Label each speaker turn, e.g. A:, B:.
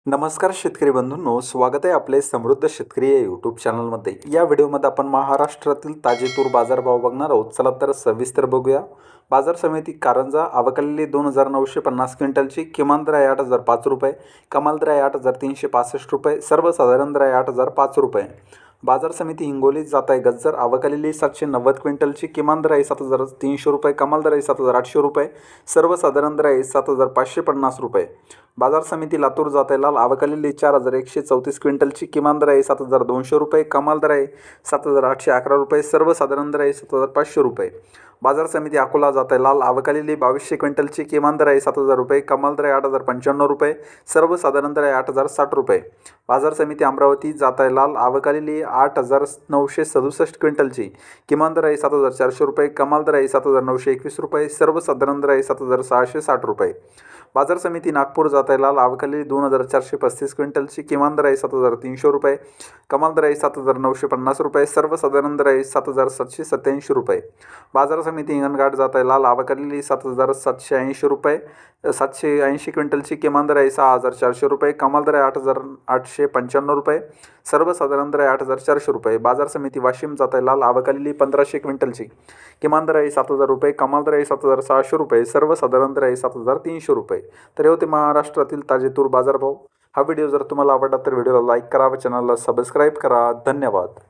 A: नमस्कार शेतकरी बंधूंनो, स्वागत आहे आपले समृद्ध शेतकरी या यूट्यूब चॅनलमध्ये। या व्हिडिओमध्ये आपण महाराष्ट्रातील ताजे तूर बाजारभाव बघणार आहोत। चला तर सविस्तर बघूया। बाजार समिती कारंजा आवकलेली 2950 क्विंटलची, किमान दर आहे 8005 रुपये, कमाल दर आहे 8365 रुपये, सर्वसाधारण दर आहे 8005 रुपये। बाजार समिती हिंगोली जात आहे गज्जर आवकलेली 790 क्विंटलची, किमान दर आहे 7300 रुपये, कमाल दर आहे 7800 रुपये, सर्वसाधारण दर आहे 7550 रुपये। बाजार समिती लातूर जात आहे लाल आवकलेली 4134 क्विंटलची, किमान दर आहे 7200 रुपये, कमाल दर आहे 7811 रुपये, सर्वसाधारण दर आहे 7500 रुपये। बाजार समिती अकोला जात आहे लाल आवकलेली 2200 क्विंटलची, किमान दर आहे 7000 रुपये, कमाल दर आहे 8095 रुपये, सर्वसाधारण दर आहे 8060 रुपये। बाजार समिती अमरावती जात आहे लाल आवकलेली 8967 क्विंटलची, किमान दर आहे 7400 रुपये, कमाल दर आहे 7921 रुपये, सर्वसाधारण दर आहे 7660 रुपये। बाजार समिती नागपूर जात आहे लाल आवकलेली 2435 क्विंटलची, किमान दर आहे 7300 रुपये, कमाल दर आहे 7950 रुपये, सर्वसाधारण दर आहे 7787 रुपये। बाजार समिती हिंगणघाट जात आहे लाल आवकलेली 7780 रुपये, 780 क्विंटलची, किमान दर आहे 6400 रुपये, कमाल दर आहे 8895 रुपये, सर्वसाधारण दर आहे 8400 रुपये। बाजार समिती वाशिम जात आहे लाल आवकलेली 1500 क्विंटलची, किमान दर आहे 7000 रुपये, कमाल दर आहे 7600 रुपये, सर्वसाधारण दर आहे 7300 रुपये। तर हे होते महाराष्ट्रातील ताजे तूर बाजारभाव। हा व्हिडिओ जर तुम्हाला आवडला तर व्हिडिओला लाईक करा व चॅनलला सबस्क्राईब करा। धन्यवाद।